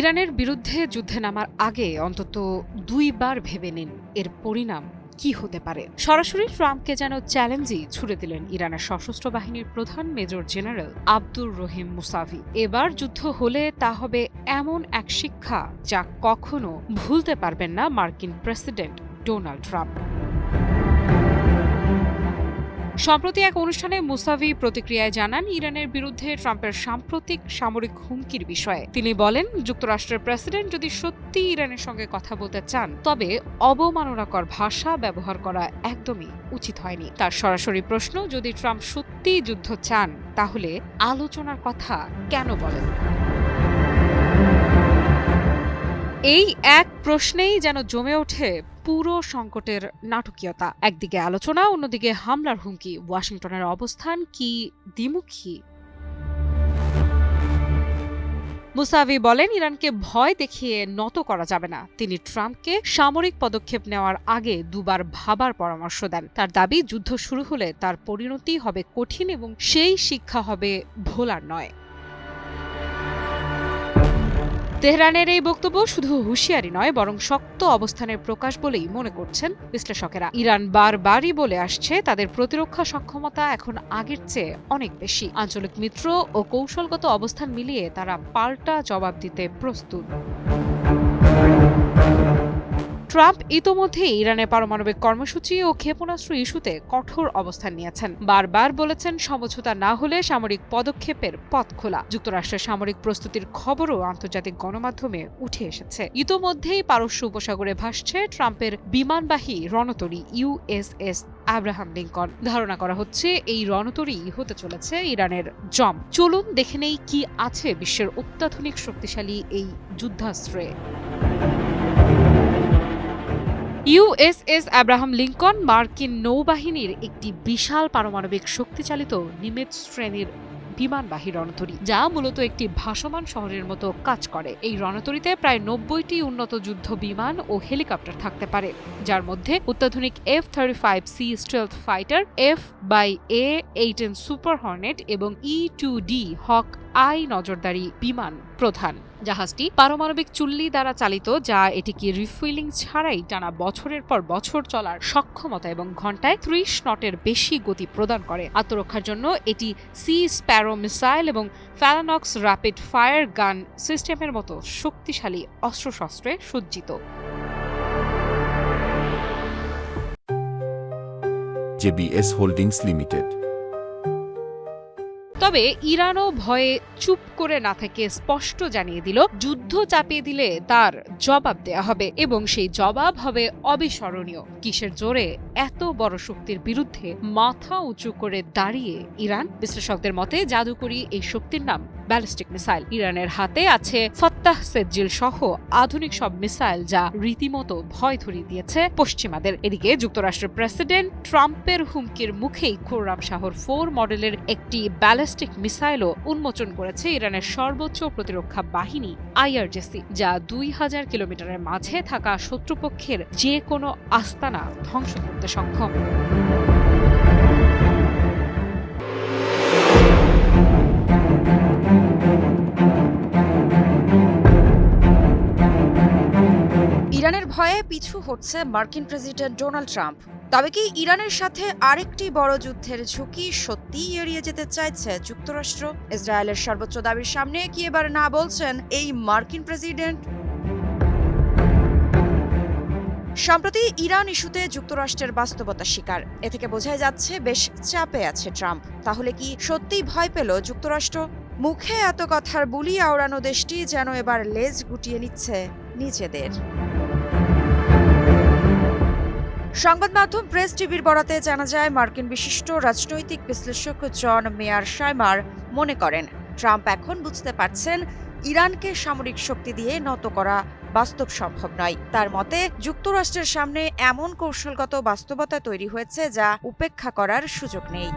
ইরানের বিরুদ্ধে যুদ্ধে নামার আগে অন্তত ২ বার ভেবে নিন এর পরিণাম কি হতে পারে। সরাসরি ট্রাম্পকে যেন চ্যালেঞ্জই ছুড়ে দিলেন ইরানের সশস্ত্র বাহিনীর প্রধান major general Abdur Rahim Musavi. এবার যুদ্ধ হলে তা হবে এমন এক শিক্ষা যা কখনো ভুলতে পারবেন না মার্কিন প্রেসিডেন্ট ডোনাল্ড ট্রাম্প। সম্প্রতি এক অনুষ্ঠানে মুসাভি প্রতিক্রিয়ায় জানান ইরানের বিরুদ্ধে ট্রাম্পের সাম্প্রতিক সামরিক হুমকির বিষয়ে। তিনি বলেন, যুক্তরাষ্ট্রের প্রেসিডেন্ট যদি সত্যি ইরানের সঙ্গে কথা বলতে চান তবে অবমাননাকর ভাষা ব্যবহার করা একদমই উচিত হয়নি। তার সরাসরি প্রশ্ন, যদি ট্রাম্প সত্যিই যুদ্ধ চান তাহলে আলোচনার কথা কেন বলেন? এই এক প্রশ্নেই যেন জমে ওঠে পুরো সংকটের নাটকীয়তা। একদিকে আলোচনা, অন্যদিকে হামলার হুমকি। ওয়াশিংটনের অবস্থান কি দ্বিমুখী? মুসাভি বলেন, ইরানকে ভয় দেখিয়ে নত করা যাবে না। তিনি ট্রাম্পকে সামরিক পদক্ষেপ নেওয়ার আগে দুবার ভাবার পরামর্শ দেন। তার দাবি, যুদ্ধ শুরু হলে তার পরিণতি হবে কঠিন এবং সেই শিক্ষা হবে ভোলার নয়। তেহরানের এই বক্তব্য শুধু হুঁশিয়ারি নয়, বরং শক্ত অবস্থানের প্রকাশ বলেই মনে করছেন বিশ্লেষকেরা। ইরান বারবারই বলে আসছে তাদের প্রতিরক্ষা সক্ষমতা এখন আগের চেয়ে অনেক বেশি। আঞ্চলিক মিত্র ও কৌশলগত অবস্থান মিলিয়ে তারা পাল্টা জবাব দিতে প্রস্তুত। ট্রাম্প ইতোমধ্যেই ইরানের পারমাণবিক কর্মসূচি ও ক্ষেপণাস্ত্র ইস্যুতে কঠোর অবস্থান নিয়েছেন। বারবার বলেছেন, সমঝোতা না হলে সামরিক পদক্ষেপের পথ খোলা। যুক্তরাষ্ট্রের সামরিক প্রস্তুতির খবরও আন্তর্জাতিক গণমাধ্যমে উঠে এসেছে। ইতোমধ্যেই পারস্য উপসাগরে ভাসছে ট্রাম্পের বিমানবাহী রণতরী USS আব্রাহাম লিঙ্কন। ধারণা করা হচ্ছে এই রণতরী হতে চলেছে ইরানের জম। চলুন দেখে নেই কি আছে বিশ্বের অত্যাধুনিক শক্তিশালী এই যুদ্ধাস্ত্রে। USS আব্রাহাম লিঙ্কন মার্কিন নৌবাহিনীর একটি বিশাল পারমাণবিক শক্তিচালিত নিমেটস শ্রেণীর বিমানবাহী রণতরী, যা মূলত একটি ভাসমান শহরের মতো কাজ করে। এই রণতরীতে প্রায় 90টি উন্নত যুদ্ধ বিমান ও হেলিকপ্টার থাকতে পারে, যার মধ্যে অত্যাধুনিক F-35C stealth fighter, F/A-18 super Hornet এবং E-2D হক আই নজরদারি বিমান প্রধান। জাহাজটি পারমাণবিক চুল্লি দ্বারা চালিত, যা এটিকে রিফুয়েলিং ছাড়াই টানা বছরের পর বছর চলার সক্ষমতা এবং ঘন্টায় 30 নটের বেশি গতি প্রদান করে। আত্মরক্ষার জন্য এটি সি স্প্যারো মিসাইল এবং ফ্যালানক্স র্যাপিড ফায়ার গান সিস্টেমের মতো শক্তিশালী অস্ত্রশস্ত্রে সজ্জিত। JBS holdings limited. তবে ইরানও ভয়ে চুপ করে না থেকে স্পষ্ট জানিয়ে দিল, যুদ্ধ চাপিয়ে দিলে তার জবাব দেয়া হবে এবং সেই জবাব হবে অবিস্মরণীয়। কিসের জোরে এত বড় শক্তির বিরুদ্ধে মাথা উঁচু করে দাঁড়িয়ে ইরান? বিশ্লেষকদের মতে জাদুকরী এই শক্তির নাম ব্যালিস্টিক মিসাইল। ইরানের হাতে আছে ফাত্তাহ সেজ্জিল সহ আধুনিক সব মিসাইল, যা রীতিমতো ভয় ধরিয়ে দিয়েছে পশ্চিমাদের। এদিকে যুক্তরাষ্ট্রের প্রেসিডেন্ট ট্রাম্পের হুমকির মুখেই খুররাম শাহর 4 মডেলের একটি ব্যালিস্টিক মিসাইলও উন্মোচন করেছে ইরানের সর্বোচ্চ প্রতিরক্ষা বাহিনী IRGC, যা 2000 কিলোমিটারের মাঝে থাকা শত্রুপক্ষের যে কোনো আস্তানা ধ্বংস করতে সক্ষম। ইরানের ভয়ে পিছু হচ্ছে মার্কিন প্রেসিডেন্ট ডোনাল্ড ট্রাম্প। তবে কি ইরানের সাথে আরেকটি বড় যুদ্ধের ঝুঁকি সত্যিই এড়িয়ে যেতে চাইছে যুক্তরাষ্ট্র? ইসরায়েলের সর্বোচ্চ দাবির সামনে কি এবার না বলছেন এই মার্কিন প্রেসিডেন্ট? সম্প্রতি ইরান ইস্যুতে যুক্তরাষ্ট্রের বাস্তবতা স্বীকার। এ থেকে বোঝাই যাচ্ছে বেশ চাপে আছে ট্রাম্প। তাহলে কি সত্যিই ভয় পেল যুক্তরাষ্ট্র? মুখে এত কথার বুলি আওড়ানো দেশটি যেন এবার লেজ গুটিয়ে নিচ্ছে নিজেদের। সংবাদ মাধ্যম প্রেস টিভির বরাতে জানা যায়, মার্কিন বিশিষ্ট রাজনৈতিক বিশ্লেষক জন মেয়ার শাইমার মনে করেন, ট্রাম্প এখন বুঝতে পারছেন ইরানকে সামরিক শক্তি দিয়ে নত করা বাস্তব সম্ভব নয়। তার মতে, যুক্তরাষ্ট্রের সামনে এমন কৌশলগত বাস্তবতা তৈরি হয়েছে যা উপেক্ষা করার সুযোগ নেই।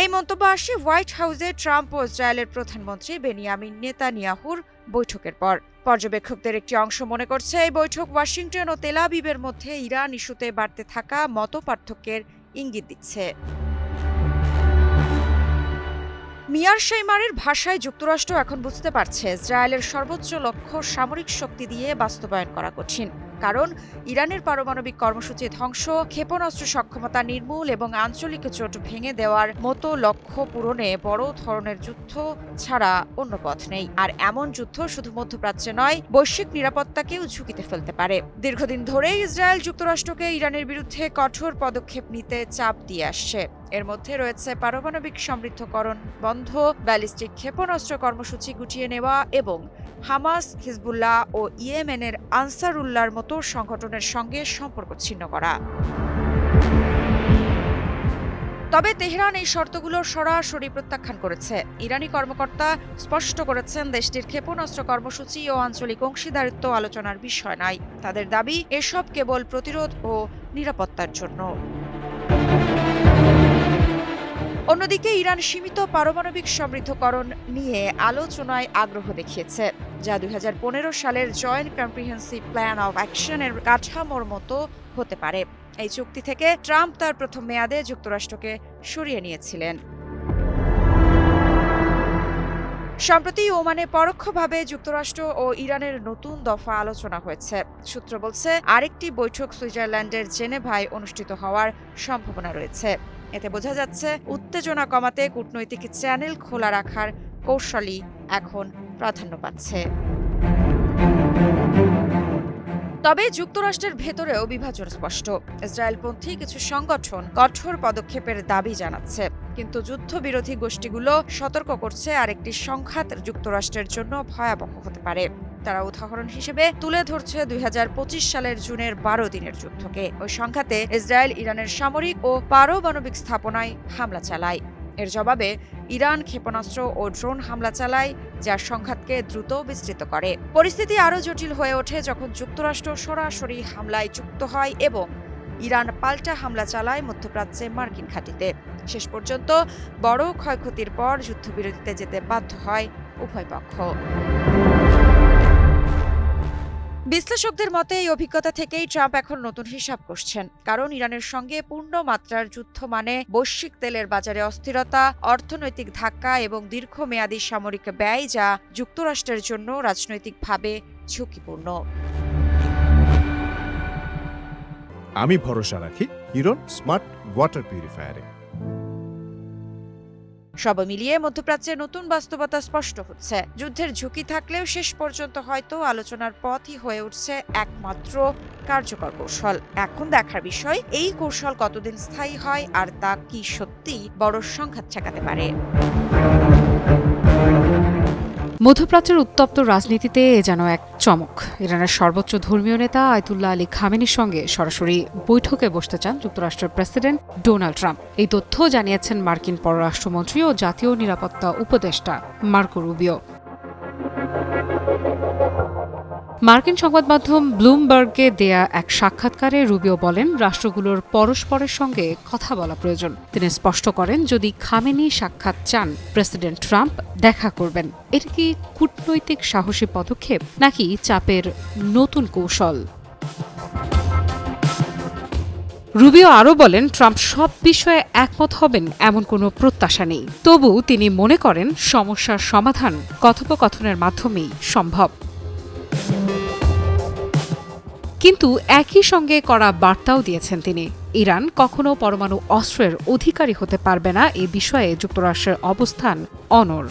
এই মন্তব্য আসে হোয়াইট হাউসে ট্রাম্প ও ইসরায়েলের প্রধানমন্ত্রী বেনিয়ামিন নেতানিয়াহুর বৈঠকের পর। পর্যবেক্ষকদের একটি অংশ মনে করছে, এই বৈঠক ওয়াশিংটন ও তেল আবিবের মধ্যে ইরান ইস্যুতে বাড়তে থাকা মতপার্থক্যের ইঙ্গিত দিচ্ছে। মিয়ার শাইমারের ভাষায় যুক্তরাষ্ট্র এখন বুঝতে পারছে ইসরায়েলের সর্বোচ্চ লক্ষ্য সামরিক শক্তি দিয়ে বাস্তবায়ন করা কঠিন, কারণ ইরানের পারমাণবিক কর্মসূচি ধ্বংস, ক্ষেপণাস্ত্র সক্ষমতা নির্মূল এবং আঞ্চলিক জোট ভেঙে দেওয়ার মতো লক্ষ্য পূরণে বড় ধরনের যুদ্ধ ছাড়া অন্য পথ নেই। আর এমন যুদ্ধ শুধু মধ্যপ্রাচ্যে নয়, বৈশ্বিক নিরাপত্তাকেও ঝুঁকিতে ফেলতে পারে। দীর্ঘদিন ধরেই ইসরায়েল যুক্তরাষ্ট্রকে ইরানের বিরুদ্ধে কঠোর পদক্ষেপ নিতে চাপ দিয়ে আসছে। এর মধ্যে রয়েছে পারমাণবিক সমৃদ্ধকরণ বন্ধ, ব্যালিস্টিক ক্ষেপণাস্ত্র কর্মসূচি গুটিয়ে নেওয়া এবং হামাস, হিজবুল্লাহ ও ইয়েমেনের আনসারুল্লাহর মতো সংগঠনের সঙ্গে সম্পর্ক ছিন্ন করা। তবে তেহরান এই শর্তগুলোর সরাসরি প্রত্যাখ্যান করেছে। ইরানি কর্মকর্তা স্পষ্ট করেছেন, দেশটির ক্ষেপণাস্ত্র কর্মসূচি ও আঞ্চলিক অংশীদারিত্ব আলোচনার বিষয় নয়। তাদের দাবি, এসব কেবল প্রতিরোধ ও নিরাপত্তার জন্য। অন্যদিকে ইরান সীমিত পারমাণবিক সমৃদ্ধকরণ নিয়ে আলোচনায় আগ্রহ দেখিয়েছে, যা 2015 সালের জয়েন্ট কম্প্রিহেন্সিভ প্ল্যান অফ অ্যাকশনের কাঠামোর মতো হতে পারে। এই চুক্তি থেকে ট্রাম্প তার প্রথম মেয়াদে যুক্তরাষ্ট্রকে সরিয়ে নিয়েছিলেন। সম্প্রতি ওমানে পরোক্ষভাবে যুক্তরাষ্ট্র ও ইরানের নতুন দফা আলোচনা হয়েছে। সূত্র বলছে, আরেকটি বৈঠক সুইজারল্যান্ডের জেনেভায় অনুষ্ঠিত হওয়ার সম্ভাবনা রয়েছে। এতে বোঝা যাচ্ছে, উত্তেজনা কমাতে কূটনৈতিক চ্যানেল খোলা রাখার কৌশলই এখন প্রাধান্য পাচ্ছে। তবে যুক্তরাষ্ট্রের ভেতরেও বিভাজন স্পষ্ট। ইসরায়েলপন্থী কিছু সংগঠন কঠোর পদক্ষেপের দাবি জানাচ্ছে, কিন্তু যুদ্ধবিরোধী গোষ্ঠীগুলো সতর্ক করছে আরেকটি সংঘাত যুক্তরাষ্ট্রের জন্য ভয়াবহ হতে পারে। তারা উদাহরণ হিসেবে তুলে ধরছে 2025 সালের জুনের 12 দিনের যুদ্ধকে। ওই সংঘাতে ইসরায়েল ইরানের সামরিক ও পারমাণবিক স্থাপনায় হামলা চালায়। এর জবাবে ইরান ক্ষেপণাস্ত্র ও ড্রোন হামলা চালায়, যা সংঘাতকে দ্রুত বিস্তৃত করে। পরিস্থিতি আরও জটিল হয়ে ওঠে যখন যুক্তরাষ্ট্র সরাসরি হামলায় যুক্ত হয় এবং ইরান পাল্টা হামলা চালায় মধ্যপ্রাচ্যে মার্কিন ঘাঁটিতে। শেষ পর্যন্ত বড় ক্ষয়ক্ষতির পর যুদ্ধবিরতিতে যেতে বাধ্য হয় উভয় পক্ষ। বিশ্লেষকদের মতে, এই অভিজ্ঞতা থেকেই ট্রাম্প এখন নতুন হিসাব কষছেন, কারণ ইরানের সঙ্গে পূর্ণ মাত্রার যুদ্ধ মানে বৈশ্বিক তেলের বাজারে অস্থিরতা, অর্থনৈতিক ধাক্কা এবং দীর্ঘমেয়াদী সামরিক ব্যয়, যা যুক্তরাষ্ট্রের জন্য রাজনৈতিকভাবে ঝুঁকিপূর্ণ। আমি ভরসা রাখি হিরন স্মার্ট ওয়াটার পিউরিফায়ারে। সব মিলিয়ে মধ্যপ্রাচ্যে নতুন বাস্তবতা স্পষ্ট হচ্ছে। যুদ্ধের ঝুঁকি থাকলেও শেষ পর্যন্ত হয়তো আলোচনার পথই হয়ে উঠছে একমাত্র কার্যকর কৌশল। এখন দেখার বিষয়, এই কৌশল কতদিন স্থায়ী হয় আর তা কি সত্যি বড় সংঘাত ঠেকাতে পারে। মধ্যপ্রাচ্যের উত্তপ্ত রাজনীতিতে এ যেন এক চমক। ইরানের সর্বোচ্চ ধর্মীয় নেতা আয়াতুল্লাহ আলী খামেনির সঙ্গে সরাসরি বৈঠকে বসতে চান যুক্তরাষ্ট্রের প্রেসিডেন্ট ডোনাল্ড ট্রাম্প। এই তথ্য জানিয়েছেন মার্কিন পররাষ্ট্রমন্ত্রী ও জাতীয় নিরাপত্তা উপদেষ্টা মার্কো রুবিও। মার্কিন সংবাদ মাধ্যম ব্লুমবার্গকে দেয়া এক সাক্ষাৎকারে রুবিও বলেন, রাষ্ট্রগুলোর পরস্পরের সঙ্গে কথা বলা প্রয়োজন। তিনি স্পষ্ট করেন, যদি খামেনি সাক্ষাৎ চান, প্রেসিডেন্ট ট্রাম্প দেখা করবেন। এটা কি কূটনৈতিক সাহসী পদক্ষেপ নাকি চাপের নতুন কৌশল? রুবিও আরও বলেন, ট্রাম্প সব বিষয়ে একমত হবেন এমন কোনো প্রত্যাশা নেই। তবু তিনি মনে করেন, সমস্যার সমাধান কথোপকথনের মাধ্যমেই সম্ভব। কিন্তু একই সঙ্গে কড়া বার্তাও দিয়েছেন তিনি, ইরান কখনো পরমাণু অস্ত্রের অধিকারী হতে পারবে না, এ বিষয়ে যুক্তরাষ্ট্রের অবস্থান অনড়।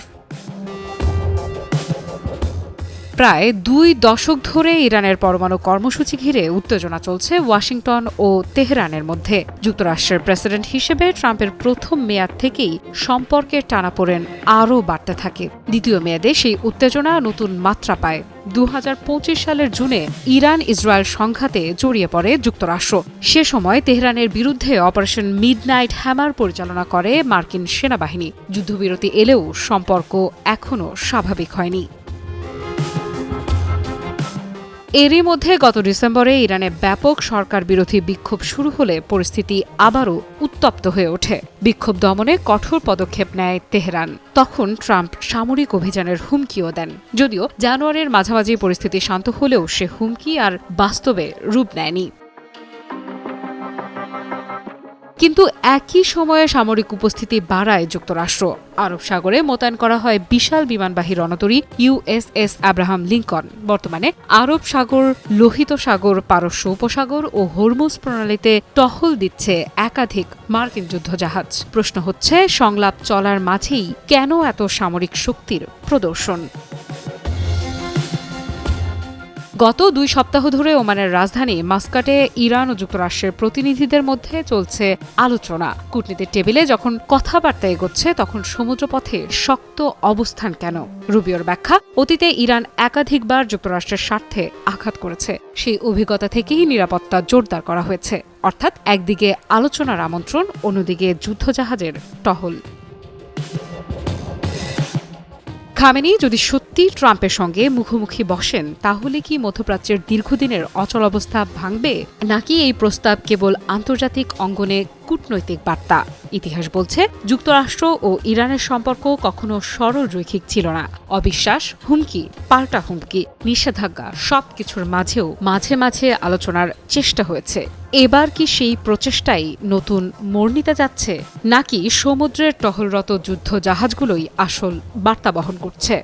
প্রায় 2 দশক ধরে ইরানের পরমাণু কর্মসূচি ঘিরে উত্তেজনা চলছে ওয়াশিংটন ও তেহরানের মধ্যে। যুক্তরাষ্ট্রের প্রেসিডেন্ট হিসেবে ট্রাম্পের প্রথম মেয়াদ থেকেই সম্পর্কের টানাপোড়েন আরও বাড়তে থাকে। দ্বিতীয় মেয়াদে সেই উত্তেজনা নতুন মাত্রা পায়। 2025 সালের জুনে ইরান ইসরায়েল সংঘাতে জড়িয়ে পড়ে যুক্তরাষ্ট্র। সে সময় তেহরানের বিরুদ্ধে অপারেশন মিডনাইট হ্যামার পরিচালনা করে মার্কিন সেনাবাহিনী। যুদ্ধবিরতি এলেও সম্পর্ক এখনও স্বাভাবিক হয়নি। এরই মধ্যে গত ডিসেম্বরে ইরানে ব্যাপক সরকার বিরোধী বিক্ষোভ শুরু হলে পরিস্থিতি আবারও উত্তপ্ত হয়ে ওঠে। বিক্ষোভ দমনে কঠোর পদক্ষেপ নেয় তেহরান। তখন ট্রাম্প সামরিক অভিযানের হুমকিও দেন। যদিও জানুয়ারির মাঝামাঝি পরিস্থিতি শান্ত হলেও সে হুমকি আর বাস্তবে রূপ নেয়নি। কিন্তু একই সময়ে সামরিক উপস্থিতি বাড়ায় যুক্তরাষ্ট্র। আরব সাগরে মোতায়েন করা হয় বিশাল বিমানবাহী রণতরী ইউএসএস আব্রাহাম লিঙ্কন। বর্তমানে আরব সাগর, লোহিত সাগর, পারস্য উপসাগর ও হরমুজ প্রণালীতে টহল দিচ্ছে একাধিক মার্কিন যুদ্ধজাহাজ। প্রশ্ন হচ্ছে, সংলাপ চলার মাঝেই কেন এত সামরিক শক্তির প্রদর্শন? গত 2 সপ্তাহ ধরে ওমানের রাজধানী মাস্কাটে ইরান ও যুক্তরাষ্ট্রের প্রতিনিধিদের মধ্যে চলছে আলোচনা। কূটনীতির টেবিলে যখন কথাবার্তা এগোচ্ছে, তখন সমুদ্রপথে শক্ত অবস্থান কেন? রুবিওর ব্যাখ্যা, অতীতে ইরান একাধিকবার যুক্তরাষ্ট্রের স্বার্থে আঘাত করেছে। সেই অভিজ্ঞতা থেকেই নিরাপত্তা জোরদার করা হয়েছে। অর্থাৎ একদিকে আলোচনার আমন্ত্রণ, অন্যদিকে যুদ্ধজাহাজের টহল। খামেনি যদি সত্যি ট্রাম্পের সঙ্গে মুখোমুখি বসেন, তাহলে কি মধ্যপ্রাচ্যের দীর্ঘদিনের অচলাবস্থা ভাঙবে, নাকি এই প্রস্তাব কেবল আন্তর্জাতিক অঙ্গনে কূটনৈতিক বার্তা? ইতিহাস বলছে, যুক্তরাষ্ট্র ও ইরানের সম্পর্ক কখনো সরল রৈখিক ছিল না। অবিশ্বাস, হুমকি, পাল্টা হুমকি, নিষেধাজ্ঞা সবকিছুর মাঝেও মাঝে মাঝে আলোচনার চেষ্টা হয়েছে। এবার কি সেই প্রচেষ্টাই নতুন মোড় নিতে যাচ্ছে, নাকি সমুদ্রের টহলরত যুদ্ধ জাহাজগুলোই আসল বার্তা বহন করছে?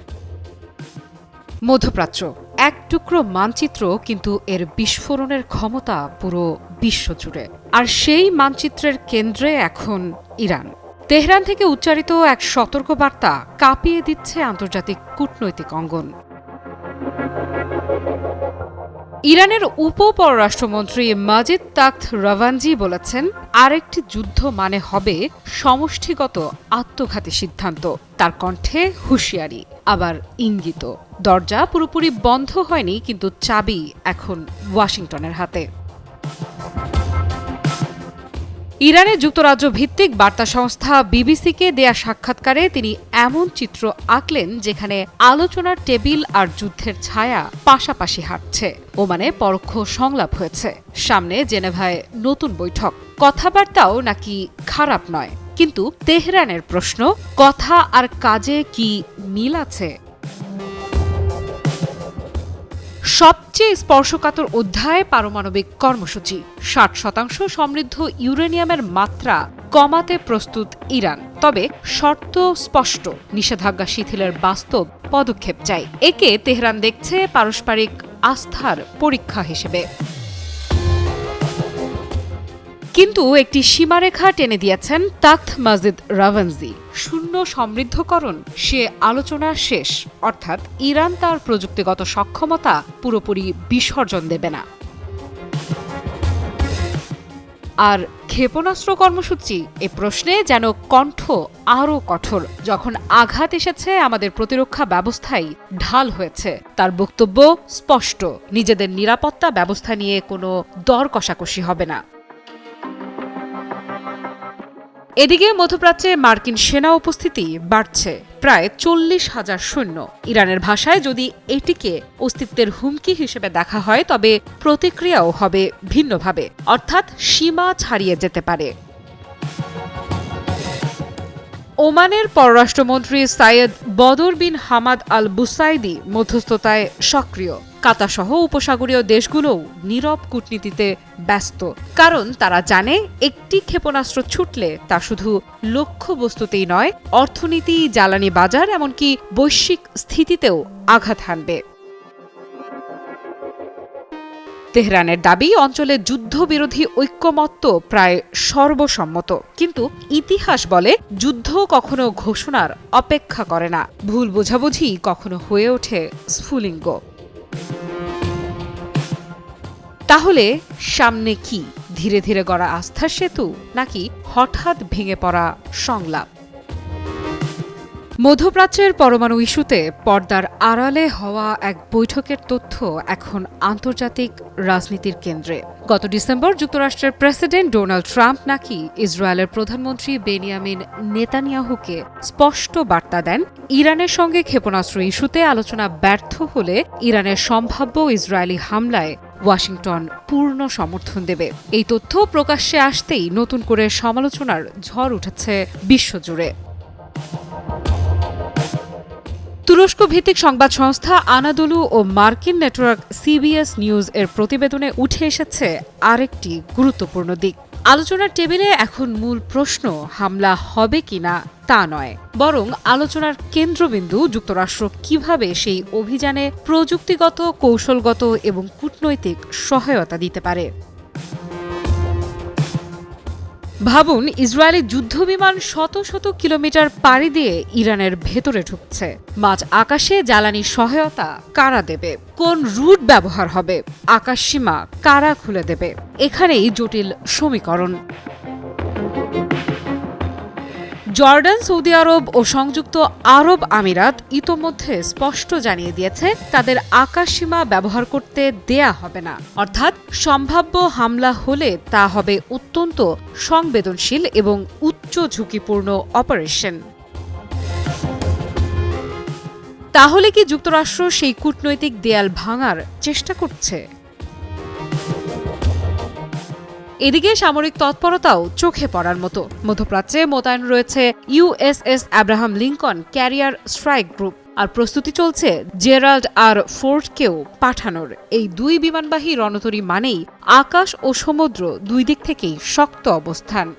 মধ্যপ্রাচ্য এক টুকরো মানচিত্র, কিন্তু এর বিস্ফোরণের ক্ষমতা পুরো বিশ্বজুড়ে। আর সেই মানচিত্রের কেন্দ্রে এখন ইরান। তেহরান থেকে উচ্চারিত এক সতর্কবার্তা কাঁপিয়ে দিচ্ছে আন্তর্জাতিক কূটনৈতিক অঙ্গন। ইরানের উপপররাষ্ট্রমন্ত্রী মাজিদ তাখত রাভানজি বলেছেন, আরেকটি যুদ্ধ মানে হবে সমষ্টিগত আত্মঘাতী সিদ্ধান্ত। তার কণ্ঠে হুঁশিয়ারি, আবার ইঙ্গিত। দরজা পুরোপুরি বন্ধ হয়নি, কিন্তু চাবি এখন ওয়াশিংটনের হাতে। ইরানের যুক্তরাজ্য ভিত্তিক বার্তা সংস্থা বিবিসিকে দেয়া সাক্ষাৎকারে তিনি এমন চিত্র আঁকলেন, যেখানে আলোচনার টেবিল আর যুদ্ধের ছায়া পাশাপাশি হাঁটছে। ওমানে পরোক্ষ সংলাপ হয়েছে, সামনে জেনেভায় নতুন বৈঠক। কথাবার্তাও নাকি খারাপ নয়, কিন্তু তেহরানের প্রশ্ন, কথা আর কাজে কি মিল আছে? সবচেয়ে স্পর্শকাতর অধ্যায় পারমাণবিক কর্মসূচি। 60% সমৃদ্ধ ইউরেনিয়ামের মাত্রা কমাতে প্রস্তুত ইরান। তবে শর্ত স্পষ্ট, নিষেধাজ্ঞা শিথিলের বাস্তব পদক্ষেপ চাই। একে তেহরান দেখছে পারস্পরিক আস্থার পরীক্ষা হিসেবে। কিন্তু একটি সীমারেখা টেনে দিয়েছেন তাখত মাজিদ রাভানজি। শূন্য সমৃদ্ধকরণ, সে আলোচনা শেষ। অর্থাৎ ইরান তার প্রযুক্তিগত সক্ষমতা পুরোপুরি বিসর্জন দেবে না। আর ক্ষেপণাস্ত্র কর্মসূচি, এ প্রশ্নে যেন কণ্ঠ আরও কঠোর। যখন আঘাত এসেছে, আমাদের প্রতিরক্ষা ব্যবস্থাই ঢাল হয়েছে। তার বক্তব্য স্পষ্ট, নিজেদের নিরাপত্তা ব্যবস্থা নিয়ে কোনো দর কষাকষি হবে না। এদিকে মধ্যপ্রাচ্যে মার্কিন সেনা উপস্থিতি বাড়ছে, প্রায় 40,000 সৈন্য। ইরানের ভাষায় যদি এটিকে অস্তিত্বের হুমকি হিসেবে দেখা হয়, তবে প্রতিক্রিয়াও হবে ভিন্নভাবে, অর্থাৎ সীমা ছাড়িয়ে যেতে পারে। ওমানের পররাষ্ট্রমন্ত্রী সাইয়েদ বদর বিন হামাদ আল বুসাইদি মধ্যস্থতায় সক্রিয়। কাতারসহ উপসাগরীয় দেশগুলোও নীরব কূটনীতিতে ব্যস্ত, কারণ তারা জানে একটি ক্ষেপণাস্ত্র ছুটলে তা শুধু লক্ষ্যবস্তুতেই নয়, অর্থনীতি, জ্বালানি বাজার, এমনকি বৈশ্বিক স্থিতিতেও আঘাত হানবে। তেহরানের দাবি, অঞ্চলে যুদ্ধবিরোধী ঐক্যমত্য প্রায় সর্বসম্মত। কিন্তু ইতিহাস বলে, যুদ্ধ কখনো ঘোষণার অপেক্ষা করে না। ভুল বোঝাবুঝি কখনো হয়ে ওঠে স্ফুলিঙ্গ। তাহলে সামনে কি? ধীরে ধীরে গড়া আস্থার সেতু, নাকি হঠাৎ ভেঙে পড়া সংলাপ? মধ্যপ্রাচ্যের পরমাণু ইস্যুতে পর্দার আড়ালে হওয়া এক বৈঠকের তথ্য এখন আন্তর্জাতিক রাজনীতির কেন্দ্রে। গত ডিসেম্বর যুক্তরাষ্ট্রের প্রেসিডেন্ট ডোনাল্ড ট্রাম্প নাকি ইসরায়েলের প্রধানমন্ত্রী বেনিয়ামিন নেতানিয়াহুকে স্পষ্ট বার্তা দেন, ইরানের সঙ্গে ক্ষেপণাস্ত্র ইস্যুতে আলোচনা ব্যর্থ হলে ইরানের সম্ভাব্য ইসরায়েলি হামলায় ওয়াশিংটন পূর্ণ সমর্থন দেবে। এই তথ্য প্রকাশ্যে আসতেই নতুন করে সমালোচনার ঝড় উঠেছে বিশ্বজুড়ে। তুরস্ক ভিত্তিক সংবাদ সংস্থা আনাদোলু ও মার্কিন নেটওয়ার্ক সিবিএস নিউজ এর প্রতিবেদনে উঠে এসেছে আরেকটি গুরুত্বপূর্ণ দিক। আলোচনার টেবিলে এখন মূল প্রশ্ন হামলা হবে কিনা তা নয়, বরং আলোচনার কেন্দ্রবিন্দু যুক্তরাষ্ট্র কিভাবে সেই অভিযানে প্রযুক্তিগত, কৌশলগত এবং কূটনৈতিক সহায়তা দিতে পারে। ভাবুন, ইসরায়েলি যুদ্ধবিমান শত শত কিলোমিটার পাড়ি দিয়ে ইরানের ভেতরে ঢুকছে। মাঝ আকাশে জ্বালানি সহায়তা কারা দেবে? কোন রুট ব্যবহার হবে? আকাশসীমা কারা খুলে দেবে? এখানেই জটিল সমীকরণ। জর্ডান, সৌদি আরব ও সংযুক্ত আরব আমিরাত ইতোমধ্যে স্পষ্ট জানিয়ে দিয়েছে তাদের আকাশসীমা ব্যবহার করতে দেয়া হবে না। অর্থাৎ সম্ভাব্য হামলা হলে তা হবে অত্যন্ত সংবেদনশীল এবং উচ্চ ঝুঁকিপূর্ণ অপারেশন। তাহলে কি যুক্তরাষ্ট্র সেই কূটনৈতিক দেয়াল ভাঙার চেষ্টা করছে? এদিকে সামরিক তৎপরতাও চোখে পড়ার মতো। মধ্যপ্রাচ্যে মোতায়েন রয়েছে USS Abraham Lincoln carrier strike group, আর প্রস্তুতি চলছে জেরাল্ড আর ফোর্ডকেও পাঠানোর। এই দুই বিমানবাহী রণতরী মানেই আকাশ ও সমুদ্র দুই দিক থেকেই শক্ত অবস্থান।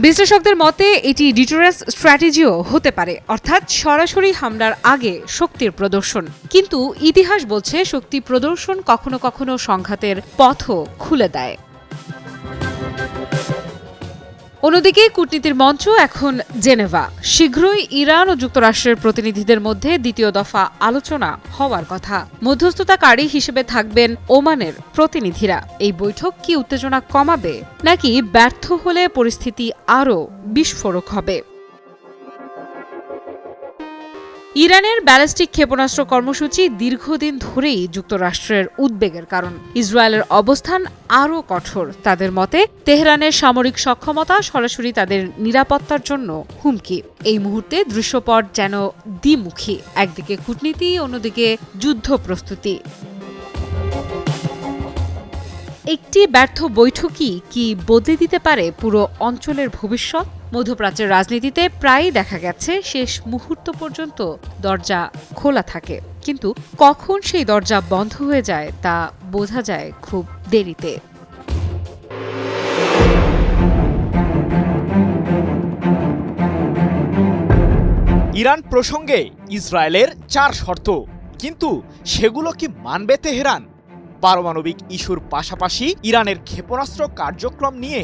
বিশ্লেষকদের মতে এটি ডিটারেন্স স্ট্র্যাটেজিও হতে পারে, অর্থাৎ সরাসরি হামলার আগে শক্তির প্রদর্শন। কিন্তু ইতিহাস বলছে শক্তি প্রদর্শন কখনো কখনো সংঘাতের পথও খুলে দেয়। অন্যদিকে কূটনীতির মঞ্চ এখন জেনেভা। শীঘ্রই ইরান ও যুক্তরাষ্ট্রের প্রতিনিধিদের মধ্যে দ্বিতীয় দফা আলোচনা হওয়ার কথা। মধ্যস্থতাকারী হিসেবে থাকবেন ওমানের প্রতিনিধিরা। এই বৈঠক কি উত্তেজনা কমাবে, নাকি ব্যর্থ হলে পরিস্থিতি আরও বিস্ফোরক হবে? ইরানের ব্যালিস্টিক ক্ষেপণাস্ত্র কর্মসূচি দীর্ঘদিন ধরেই যুক্তরাষ্ট্রের উদ্বেগের কারণ। ইসরায়েলের অবস্থান আরও কঠোর। তাদের মতে তেহরানের সামরিক সক্ষমতা সরাসরি তাদের নিরাপত্তার জন্য হুমকি। এই মুহূর্তে দৃশ্যপট যেন দ্বিমুখী, একদিকে কূটনীতি, অন্যদিকে যুদ্ধ প্রস্তুতি। একটি ব্যর্থ বৈঠকই কি বদলে দিতে পারে পুরো অঞ্চলের ভবিষ্যৎ? মধ্যপ্রাচ্যের রাজনীতিতে প্রায়ই দেখা গেছে শেষ মুহূর্ত পর্যন্ত দরজা খোলা থাকে, কিন্তু কখন সেই দরজা বন্ধ হয়ে যায় তা বোঝা যায় খুব দেরিতে। ইরান প্রসঙ্গে ইসরায়েলের 4 শর্ত, কিন্তু সেগুলো কি মানবে তেহরান? পারমাণবিক ইস্যুর পাশাপাশি ইরানের ক্ষেপণাস্ত্র কার্যক্রম নিয়ে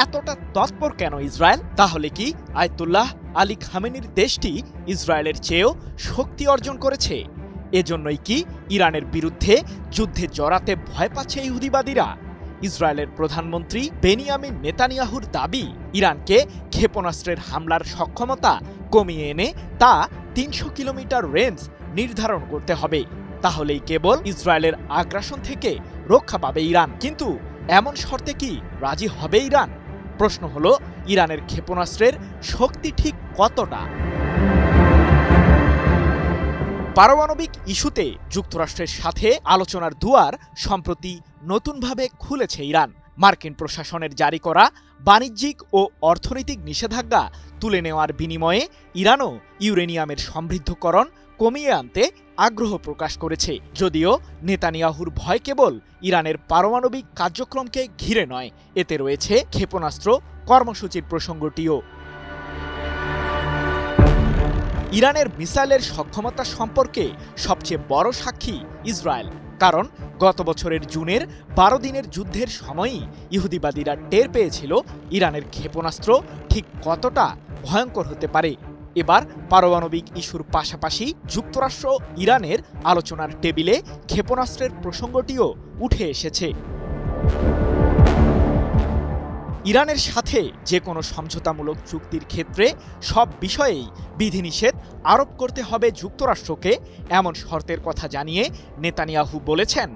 এতটা তৎপর কেন ইসরায়েল? তাহলে কি আয়াতুল্লাহ আলী খামেনির দেশটি ইসরায়েলের চেয়েও শক্তি অর্জন করেছে? এজন্যই কি ইরানের বিরুদ্ধে যুদ্ধে জড়াতে ভয় পাচ্ছে ইহুদিবাদীরা? ইসরায়েলের প্রধানমন্ত্রী বেনিয়ামিন নেতানিয়াহুর দাবি, ইরানকে ক্ষেপণাস্ত্রের হামলার সক্ষমতা কমিয়ে এনে তা 300 কিলোমিটার রেঞ্জ নির্ধারণ করতে হবে। তাহলেই কেবল ইসরায়েলের আগ্রাসন থেকে রক্ষা পাবে ইরান। কিন্তু এমন শর্তে কি রাজি হবে ইরান? প্রশ্ন হলো, ইরানের ক্ষেপণাস্ত্রের শক্তি ঠিক কতটা? পারমাণবিক ইস্যুতে যুক্তরাষ্ট্রের সাথে আলোচনার দুয়ার সম্প্রতি নতুনভাবে খুলেছে ইরান। মার্কিন প্রশাসনের জারি করা বাণিজ্যিক ও অর্থনৈতিক নিষেধাজ্ঞা তুলে নেওয়ার বিনিময়ে ইরানও ইউরেনিয়ামের সমৃদ্ধকরণ কমিয়ে আনতে আগ্রহ প্রকাশ করেছে। যদিও নেতানিয়াহুর ভয় কেবল ইরানের পারমাণবিক কার্যক্রমকে ঘিরে নয়, এতে রয়েছে ক্ষেপণাস্ত্র কর্মসূচির প্রসঙ্গটিও। ইরানের মিসাইলের সক্ষমতা সম্পর্কে সবচেয়ে বড় সাক্ষী ইসরায়েল, কারণ গত বছরের জুনের 12 দিনের যুদ্ধের সময়ই ইহুদিবাদীরা টের পেয়েছিল ইরানের ক্ষেপণাস্ত্র ঠিক কতটা ভয়ঙ্কর হতে পারে। এবার পারমাণবিক ইস্যুর পাশাপাশি যুক্তরাষ্ট্র ইরানের আলোচনার টেবিলে ক্ষেপণাস্ত্রের প্রসঙ্গটিও উঠে এসেছে। ইরানের সাথে যে কোনো সমঝোতামূলক চুক্তির ক্ষেত্রে সব বিষয়েই বিধিনিষেধ আরোপ করতে হবে যুক্তরাষ্ট্রকে, এমন শর্তের কথা জানিয়ে নেতানিয়াহু বলেছেন,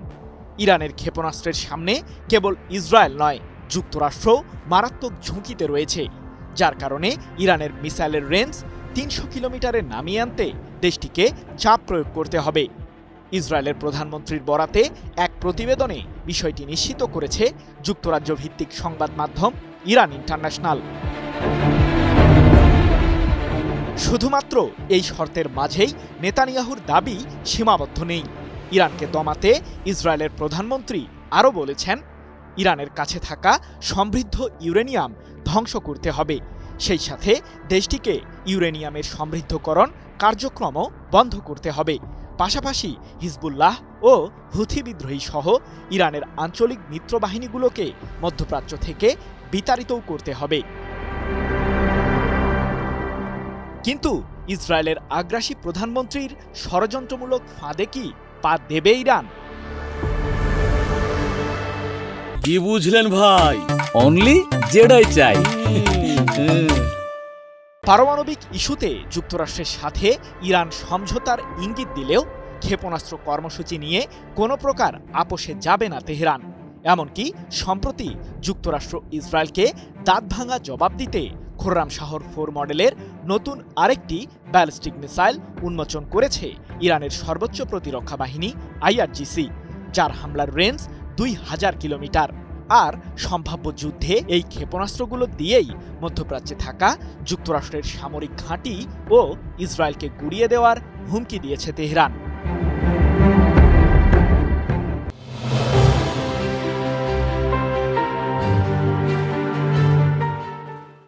ইরানের ক্ষেপণাস্ত্রের সামনে কেবল ইসরায়েল নয়, যুক্তরাষ্ট্র মারাত্মক ঝুঁকিতে রয়েছে, যার কারণে ইরানের মিসাইলের রেঞ্জ 300 কিলোমিটারে নামিয়ে আনতে দেশটিকে চাপ প্রয়োগ করতে হবে। ইসরায়েলের প্রধানমন্ত্রীর বরাতে এক প্রতিবেদনে বিষয়টি নিশ্চিত করেছে যুক্তরাজ্য ভিত্তিক সংবাদ মাধ্যম ইরান ইন্টারন্যাশনাল। শুধুমাত্র এই শর্তের মাঝেই নেতানিয়াহুর দাবি সীমাবদ্ধ নেই। ইরানকে দমাতে ইসরায়েলের প্রধানমন্ত্রী আরও বলেছেন, ইরানের কাছে থাকা সমৃদ্ধ ইউরেনিয়াম ধ্বংস করতে হবে। সেই সাথে দেশটিকে ইউরেনিয়ামের সমৃদ্ধকরণ কার্যক্রমও বন্ধ করতে হবে। পাশাপাশি হিজবুল্লাহ ও হুথি বিদ্রোহী সহ ইরানের আঞ্চলিক মিত্রবাহিনীগুলোকে মধ্যপ্রাচ্য থেকে বিতাড়িতও করতে হবে। কিন্তু ইসরায়েলের আগ্রাসী প্রধানমন্ত্রীর ষড়যন্ত্রমূলক ফাঁদে কি পা দেবে ইরান? কি বুঝলেন ভাই? অনলি যেটাই চাই। পারমাণবিক ইস্যুতে যুক্তরাষ্ট্রের সাথে ইরান সমঝোতার ইঙ্গিত দিলেও ক্ষেপণাস্ত্র কর্মসূচি নিয়ে কোনো প্রকার আপোষে যাবে না তেহরান। এমনকি সম্প্রতি যুক্তরাষ্ট্র ইসরায়েলকে দাঁতভাঙা জবাব দিতে খোররাম শাহর 4 মডেলের নতুন আরেকটি ব্যালিস্টিক মিসাইল উন্মোচন করেছে ইরানের সর্বোচ্চ প্রতিরক্ষা বাহিনী IRGC, যার হামলার রেঞ্জ 2000 কিলোমিটার। আর সম্ভাব্য যুদ্ধে এই ক্ষেপণাস্ত্রগুলো দিয়েই মধ্যপ্রাচ্যে থাকা যুক্তরাষ্ট্রের সামরিক ঘাঁটি ও ইসরায়েলকে গুঁড়িয়ে দেওয়ার হুমকি দিয়েছে তেহরান।